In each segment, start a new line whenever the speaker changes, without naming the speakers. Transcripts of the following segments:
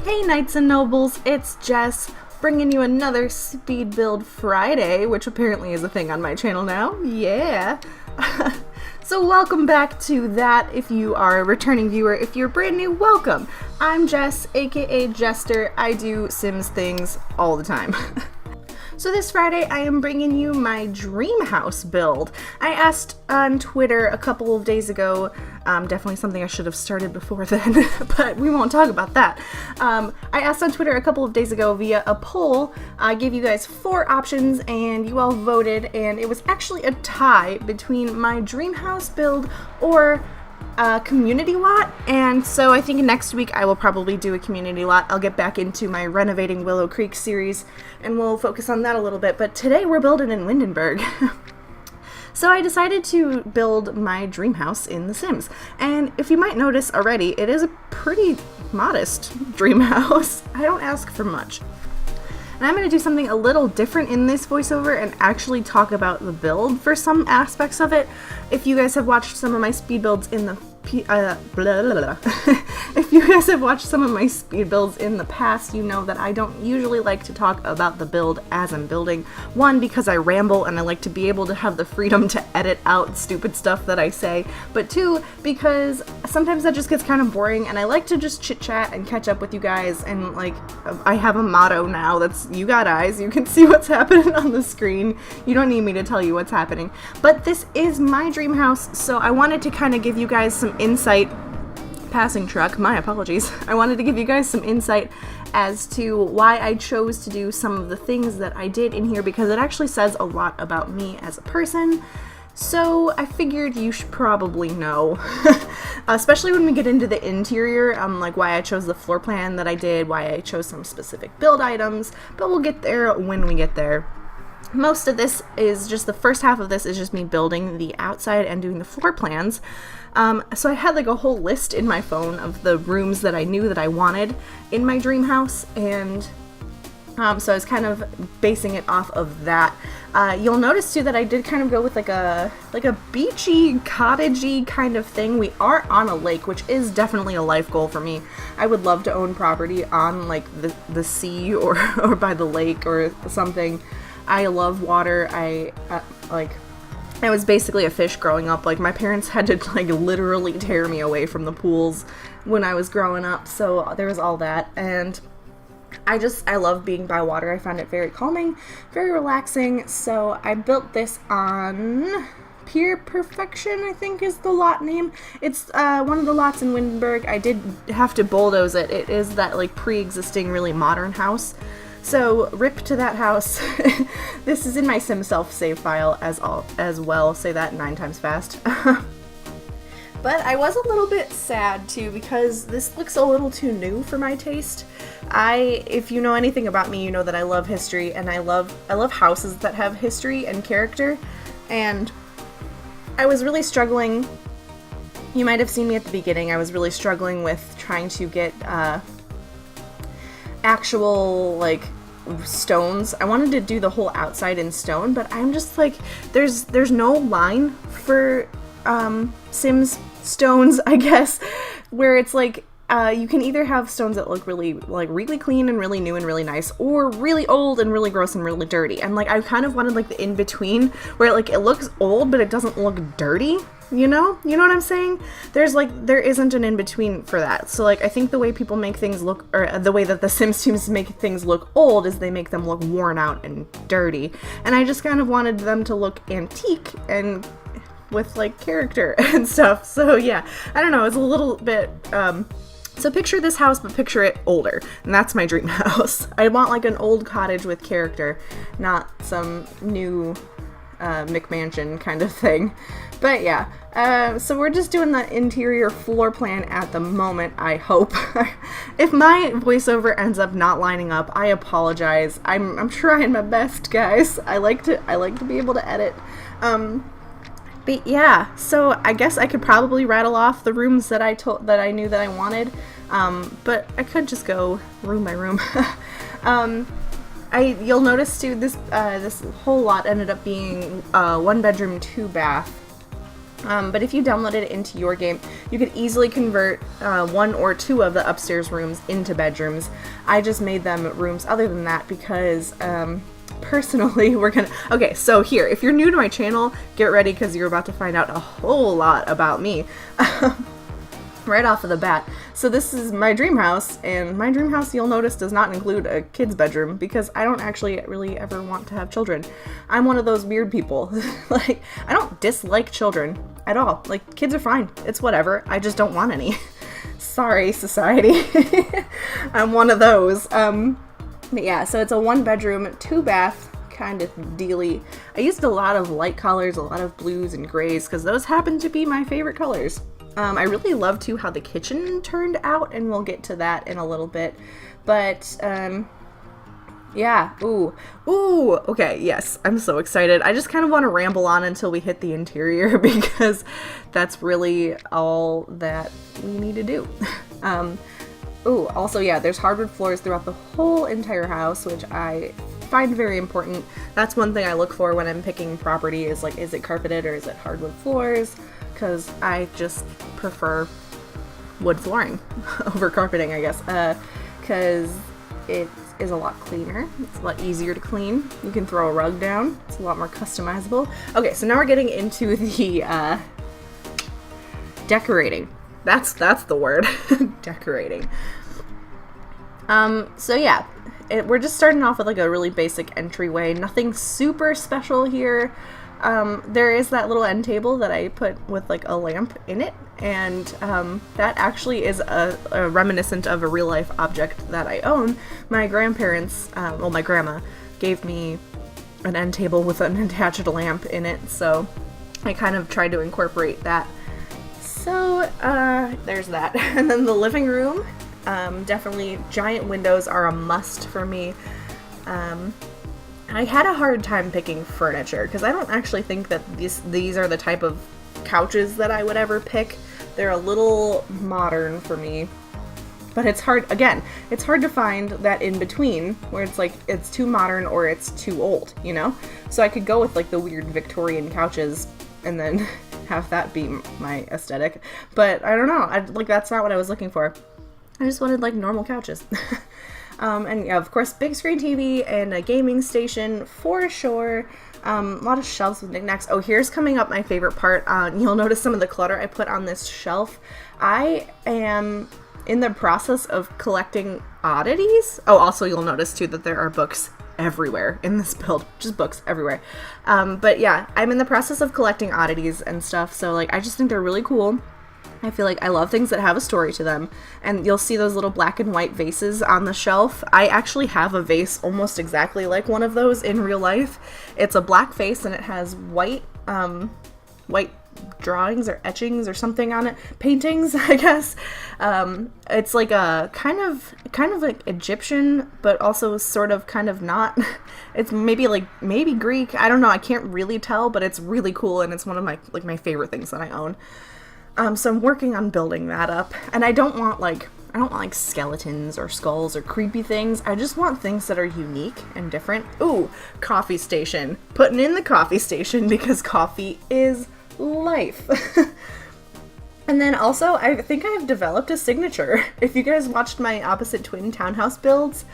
Hey Knights and Nobles, it's Jess, bringing you another Speed Build Friday, which apparently is a thing on my channel now. Yeah! So welcome back to that. If you are a returning viewer, if you're brand new, welcome! I'm Jess, aka Jester. I do Sims things all the time. So this Friday, I am bringing you my dream house build. I asked on Twitter a couple of days ago, definitely something I should have started before then, but we won't talk about that. I asked on Twitter a couple of days ago via a poll. I gave you guys 4 options and you all voted, and it was actually a tie between my dream house build or community lot, and so I think next week I will probably do a community lot. I'll get back into my Renovating Willow Creek series and we'll focus on that a little bit, but today we're building in Windenburg. So I decided to build my dream house in The Sims, and if you might notice already, it is a pretty modest dream house. I don't ask for much. And I'm going to do something a little different in this voiceover and actually talk about the build for some aspects of it. If you guys have watched some of my speed builds in the if you guys have watched some of my speed builds in the past, you know that I don't usually like to talk about the build as I'm building. One, because I ramble and I like to be able to have the freedom to edit out stupid stuff that I say, but 2, because sometimes that just gets kind of boring and I like to just chit chat and catch up with you guys, and like I have a motto now that's you got eyes, you can see what's happening on the screen, you don't need me to tell you what's happening. But this is my dream house, so I wanted to kind of give you guys some insight. Passing truck, my apologies. I wanted to give you guys some insight as to why I chose to do some of the things that I did in here, because it actually says a lot about me as a person. So I figured you should probably know, especially when we get into the interior, like why I chose the floor plan that I did, why I chose some specific build items, but we'll get there when we get there. Most of this is just, the first half of this is just me building the outside and doing the floor plans. So I had like a whole list in my phone of the rooms that I knew that I wanted in my dream house, and so I was kind of basing it off of that. You'll notice too that I did kind of go with like a beachy, cottagey kind of thing. We are on a lake, which is definitely a life goal for me. I would love to own property on like the sea or by the lake or something. I love water. I was basically a fish growing up. Like, my parents had to like literally tear me away from the pools when I was growing up, so there was all that. And I love being by water. I found it very calming, very relaxing. So I built this on Pier Perfection, I think is the lot name. It's one of the lots in Windenburg. I did have to bulldoze it. It is that like pre-existing really modern house. So rip to that house. This is in my Sim self save file as well. Say that 9 times fast. But I was a little bit sad too, because this looks a little too new for my taste. If you know anything about me, you know that I love history, and I love houses that have history and character. And I was really struggling. You might have seen me at the beginning. I was really struggling with trying to get actual like stones. I wanted to do the whole outside in stone, but I'm just like, there's no line for Sims stones, I guess, where it's like you can either have stones that look really clean and really new and really nice, or really old and really gross and really dirty. And like I kind of wanted like the in between, where like it looks old but it doesn't look dirty. You know what I'm saying? There isn't an in-between for that. So like I think the way people make things look, or the way that the Sims teams make things look old, is they make them look worn out and dirty. And I just kind of wanted them to look antique and with like character and stuff. So yeah, I don't know, it's a little bit so picture this house, but picture it older, and that's my dream house. I want like an old cottage with character, not some new McMansion kind of thing. But yeah, so we're just doing the interior floor plan at the moment, I hope. If my voiceover ends up not lining up, I apologize. I'm trying my best, guys. I like to be able to edit. But yeah, so I guess I could probably rattle off the rooms that I knew that I wanted, but I could just go room by room. You'll notice too, this whole lot ended up being 1 bedroom, 2 bath. But if you downloaded it into your game, you could easily convert 1 or 2 of the upstairs rooms into bedrooms. I just made them rooms other than that because personally okay, so here, if you're new to my channel, get ready because you're about to find out a whole lot about me. Right off of the bat. So this is my dream house, and my dream house, you'll notice, does not include a kid's bedroom because I don't actually really ever want to have children. I'm one of those weird people. Like, I don't dislike children at all. Like, kids are fine. It's whatever. I just don't want any. Sorry, society. I'm one of those. But yeah, so it's a 1-bedroom, 2-bath kind of dealy. I used a lot of light colors, a lot of blues and grays, because those happen to be my favorite colors. I really love too how the kitchen turned out, and we'll get to that in a little bit. But, yeah. Ooh, okay, yes, I'm so excited. I just kind of want to ramble on until we hit the interior because that's really all that we need to do. Also, yeah, there's hardwood floors throughout the whole entire house, which I find very important. That's one thing I look for when I'm picking property is, like, is it carpeted or is it hardwood floors? Because I just prefer wood flooring over carpeting, I guess, because it is a lot cleaner. It's a lot easier to clean. You can throw a rug down. It's a lot more customizable. Okay, so now we're getting into the decorating. That's the word. Decorating. So yeah, we're just starting off with like a really basic entryway. Nothing super special here. There is that little end table that I put with like a lamp in it, and that actually is a reminiscent of a real life object that I own. My grandparents, well, my grandma gave me an end table with an attached lamp in it, so I kind of tried to incorporate that. So there's that. And then the living room, definitely giant windows are a must for me. I had a hard time picking furniture because I don't actually think that these are the type of couches that I would ever pick. They're a little modern for me, but it's hard, again, it's hard to find that in between where it's like it's too modern or it's too old, you know? So I could go with like the weird Victorian couches and then have that be my aesthetic, but I don't know, like that's not what I was looking for. I just wanted like normal couches. And yeah, of course, big screen TV and a gaming station for sure. A lot of shelves with knickknacks. Oh, here's coming up my favorite part. You'll notice some of the clutter I put on this shelf. I am in the process of collecting oddities. Oh, also you'll notice too that there are books everywhere in this build, just books everywhere. But yeah, I'm in the process of collecting oddities and stuff. So like, I just think they're really cool. I feel like I love things that have a story to them, and you'll see those little black and white vases on the shelf. I actually have a vase almost exactly like one of those in real life. It's a black vase and it has white drawings or etchings or something on it, paintings, I guess. It's like a kind of like Egyptian, but also sort of kind of not. It's maybe Greek. I don't know. I can't really tell, but it's really cool, and it's one of my favorite things that I own. So I'm working on building that up, and I don't want like skeletons or skulls or creepy things. I just want things that are unique and different. Ooh, coffee station. Putting in the coffee station because coffee is life. And then also, I think I've developed a signature. If you guys watched my opposite twin townhouse builds,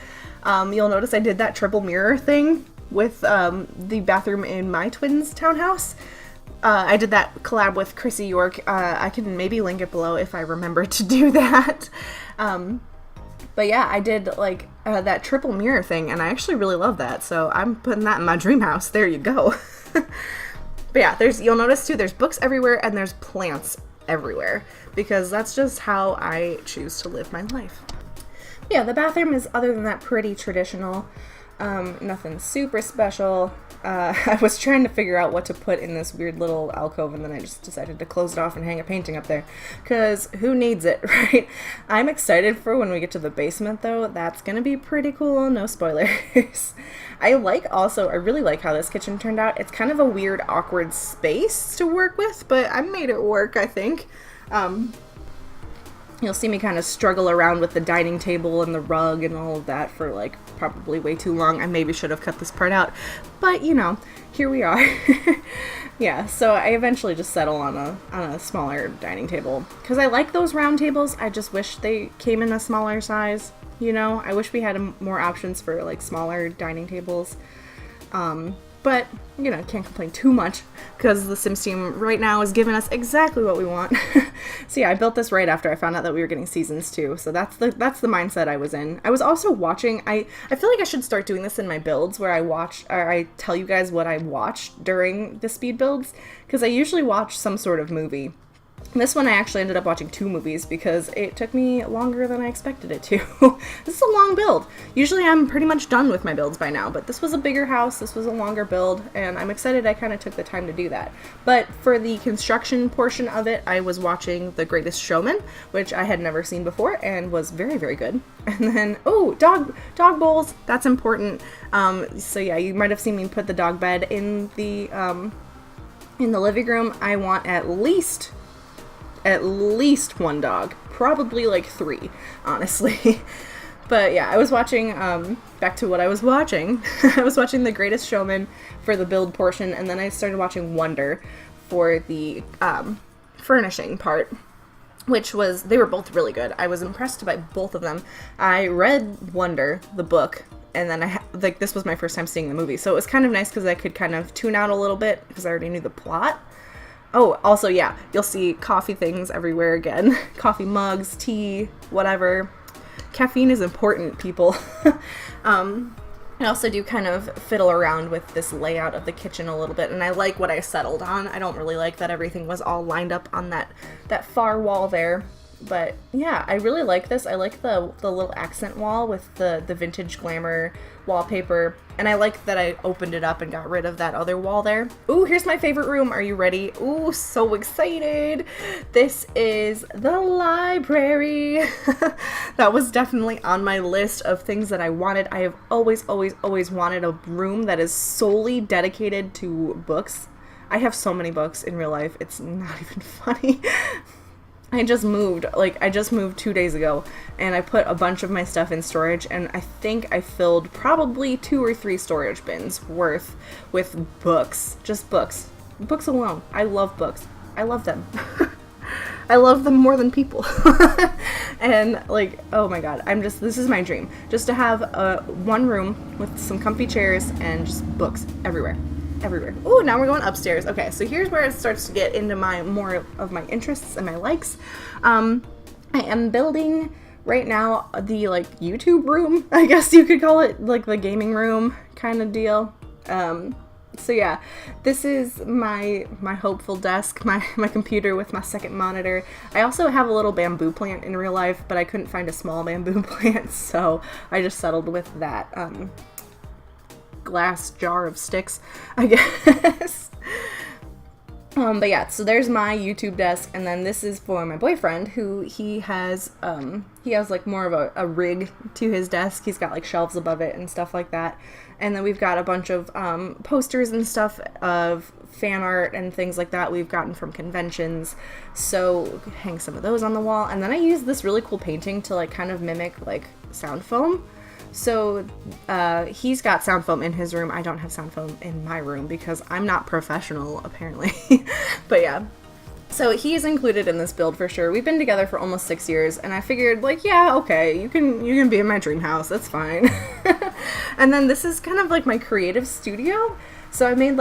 you'll notice I did that triple mirror thing with the bathroom in my twin's townhouse. I did that collab with Chrissy York. I can maybe link it below if I remember to do that. But yeah, I did like that triple mirror thing, and I actually really love that. So I'm putting that in my dream house. There you go. But yeah, you'll notice too, there's books everywhere and there's plants everywhere because that's just how I choose to live my life. But yeah, the bathroom is, other than that, pretty traditional. Nothing super special. I was trying to figure out what to put in this weird little alcove, and then I just decided to close it off and hang a painting up there, because who needs it, right? I'm excited for when we get to the basement, though. That's gonna be pretty cool. No spoilers. I really like how this kitchen turned out. It's kind of a weird, awkward space to work with, but I made it work, I think. You'll see me kind of struggle around with the dining table and the rug and all of that for like probably way too long. I maybe should have cut this part out, but you know, here we are. Yeah, so I eventually just settle on a smaller dining table because I like those round tables. I just wish they came in a smaller size. You know, I wish we had more options for like smaller dining tables. But, you know, can't complain too much because the Sims team right now is giving us exactly what we want. So yeah, I built this right after I found out that we were getting seasons 2. So that's the mindset I was in. I was also watching, I feel like I should start doing this in my builds where I tell you guys what I watched during the speed builds because I usually watch some sort of movie. This one I actually ended up watching 2 movies because it took me longer than I expected it to. This is a long build. Usually I'm pretty much done with my builds by now, but this was a bigger house, this was a longer build, and I'm excited I kind of took the time to do that. But for the construction portion of it, I was watching The Greatest Showman, which I had never seen before and was very, very good. And then, oh, dog bowls, that's important. So yeah, you might have seen me put the dog bed in the living room. I want at least 1 dog, probably like 3, honestly. But yeah, I was watching, back to what I was watching. I was watching The Greatest Showman for the build portion, and then I started watching Wonder for the furnishing part, they were both really good. I was impressed by both of them. I read Wonder, the book, and then this was my first time seeing the movie, so it was kind of nice because I could kind of tune out a little bit because I already knew the plot. Oh, also, yeah, you'll see coffee things everywhere again. Coffee mugs, tea, whatever. Caffeine is important, people. I also do kind of fiddle around with this layout of the kitchen a little bit, and I like what I settled on. I don't really like that everything was all lined up on that far wall there. But yeah, I really like this. I like the little accent wall with the vintage glamour wallpaper. And I like that I opened it up and got rid of that other wall there. Ooh, here's my favorite room. Are you ready? Ooh, so excited. This is the library. That was definitely on my list of things that I wanted. I have always wanted a room that is solely dedicated to books. I have so many books in real life. It's not even funny. I just moved 2 days ago, and I put a bunch of my stuff in storage, and I think I filled probably 2 or 3 storage bins worth with books. Just books. Books alone. I love books. I love them. I love them more than people. And like, oh my god, this is my dream. Just to have one room with some comfy chairs and just books everywhere. Ooh, now we're going upstairs. Okay, so here's where it starts to get into more of my interests and my likes. I am building right now the like YouTube room, I guess you could call it, like the gaming room kind of deal. So yeah, this is my hopeful desk, my computer with my second monitor. I also have a little bamboo plant in real life, but I couldn't find a small bamboo plant, so I just settled with that glass jar of sticks, I guess. But yeah, so there's my YouTube desk, and then this is for my boyfriend, who he has like more of a rig to his desk. He's got like shelves above it and stuff like that. And then we've got a bunch of posters and stuff of fan art and things like that we've gotten from conventions. So hang some of those on the wall. And then I use this really cool painting to like kind of mimic like sound foam. So he's got sound foam in his room. I don't have sound foam in my room because I'm not professional, apparently. But yeah. So he's included in this build for sure. We've been together for almost 6 years, and I figured, like, yeah, okay, you can be in my dream house. That's fine. And then this is kind of like my creative studio. So I made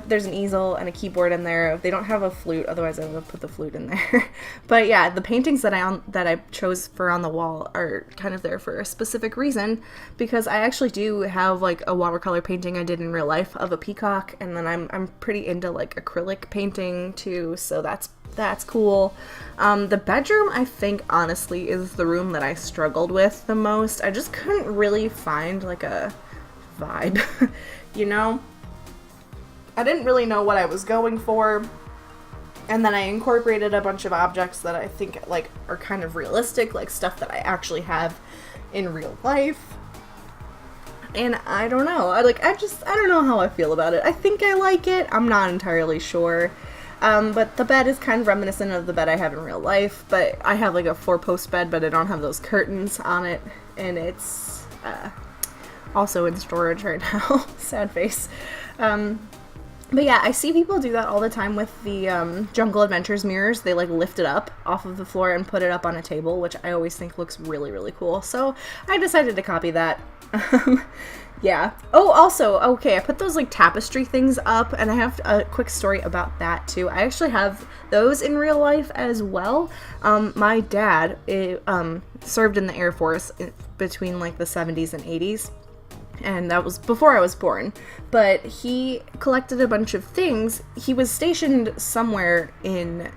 there's an easel and a keyboard in there. They don't have a flute, otherwise I would have put the flute in there. But yeah, the paintings that I chose for on the wall are kind of there for a specific reason, because I actually do have like a watercolor painting I did in real life of a peacock, and then I'm pretty into like acrylic painting too, so that's cool. The bedroom, I think, honestly, is the room that I struggled with the most. I just couldn't really find like a vibe, you know? I didn't really know what I was going for, and then I incorporated a bunch of objects that I think like are kind of realistic, like stuff that I actually have in real life. And I don't know, I don't know how I feel about it. I think I like it. I'm not entirely sure. But the bed is kind of reminiscent of the bed I have in real life, but I have like a 4-post bed, but I don't have those curtains on it, and it's also in storage right now. Sad face. But yeah, I see people do that all the time with the Jungle Adventures mirrors. They like lift it up off of the floor and put it up on a table, which I always think looks really, really cool. So I decided to copy that. Yeah. Oh, also, okay, I put those like tapestry things up, and I have a quick story about that too. I actually have those in real life as well. My dad served in the Air Force between like the 70s and 80s. And that was before I was born, but he collected a bunch of things. He was stationed somewhere in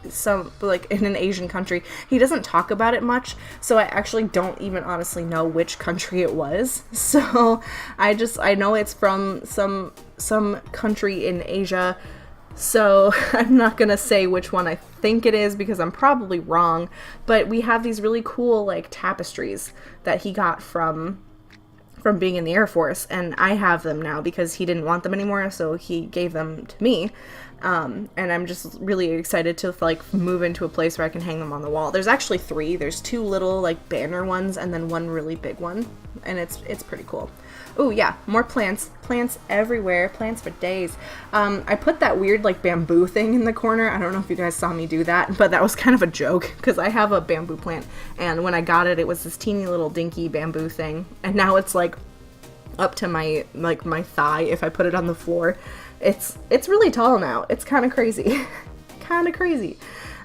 in an Asian country. He doesn't talk about it much, so I actually don't even honestly know which country it was. So I know it's from some country in Asia. So I'm not gonna say which one I think it is because I'm probably wrong, but we have these really cool like tapestries that he got from being in the Air Force, and I have them now because he didn't want them anymore, so he gave them to me. And I'm just really excited to like move into a place where I can hang them on the wall. There's actually 3. There's 2 little like banner ones and then 1 really big one, and it's pretty cool. Oh yeah, more plants everywhere, plants for days. I put that weird like bamboo thing in the corner. I don't know if you guys saw me do that, but that was kind of a joke because I have a bamboo plant, and when I got it, it was this teeny little dinky bamboo thing, and now it's like up to my thigh if I put it on the floor. It's really tall now. It's kind of crazy.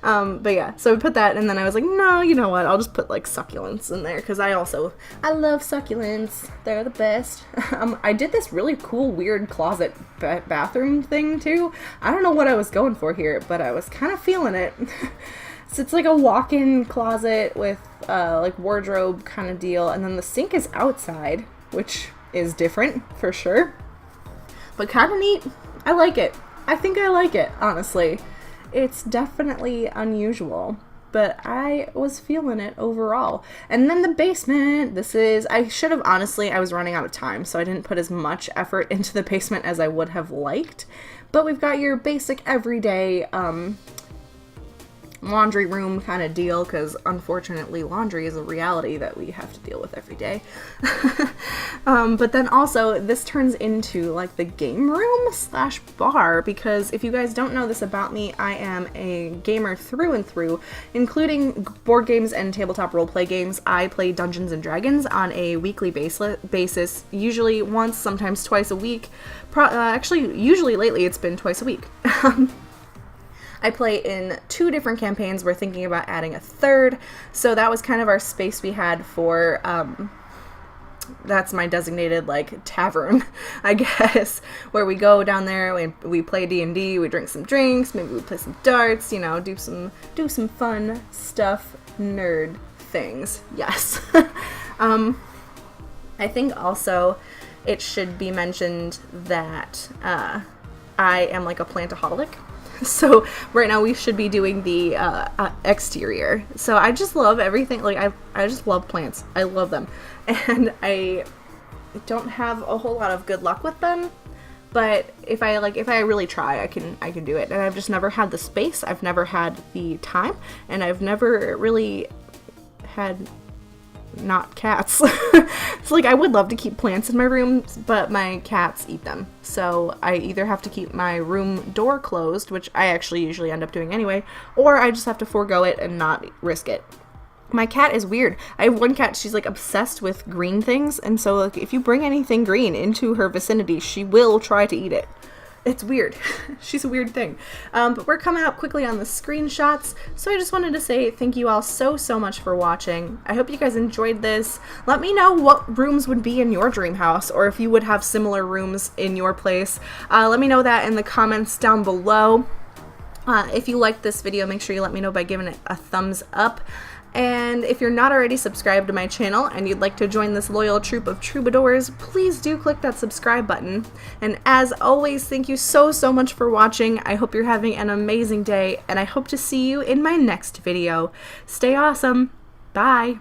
But yeah, so we put that, and then I was like, no, you know what, I'll just put like succulents in there because I love succulents. They're the best. I did this really cool weird closet bathroom thing too. I don't know what I was going for here, but I was kind of feeling it. So it's like a walk-in closet with like wardrobe kind of deal, and then the sink is outside, which is different for sure, but kind of neat. I like it. I think I like it, honestly. It's definitely unusual, but I was feeling it overall. And then the basement, I should have, honestly, I was running out of time, so I didn't put as much effort into the basement as I would have liked, but we've got your basic everyday laundry room kind of deal, because unfortunately laundry is a reality that we have to deal with every day. But then also this turns into like the game room slash bar, because if you guys don't know this about me, I am a gamer through and through, including board games and tabletop roleplay games. I play Dungeons and Dragons on a weekly basis, usually once, sometimes twice a week. Actually, usually lately it's been twice a week. I play in 2 different campaigns. We're thinking about adding a 3rd. So that was kind of our space we had for, that's my designated, like, tavern, I guess, where we go down there, we play D&D, we drink some drinks, maybe we play some darts, you know, do some fun stuff, nerd things, yes. I think also it should be mentioned that I am, like, a plantaholic. So right now we should be doing the exterior. So I just love everything. Like I just love plants. I love them, and I don't have a whole lot of good luck with them. But if I really try, I can do it. And I've just never had the space. I've never had the time, and I've never really had not cats. It's like I would love to keep plants in my room, but my cats eat them. So I either have to keep my room door closed, which I actually usually end up doing anyway, or I just have to forego it and not risk it. My cat is weird. I have one cat, she's like obsessed with green things, and so like if you bring anything green into her vicinity, she will try to eat it. It's weird. She's a weird thing. But we're coming up quickly on the screenshots, so I just wanted to say thank you all so much for watching. I hope you guys enjoyed this. Let me know what rooms would be in your dream house, or if you would have similar rooms in your place. Let me know that in the comments down below. If you liked this video, make sure you let me know by giving it a thumbs up. And if you're not already subscribed to my channel and you'd like to join this loyal troop of troubadours, please do click that subscribe button. And as always, thank you so much for watching. I hope you're having an amazing day, and I hope to see you in my next video. Stay awesome. Bye.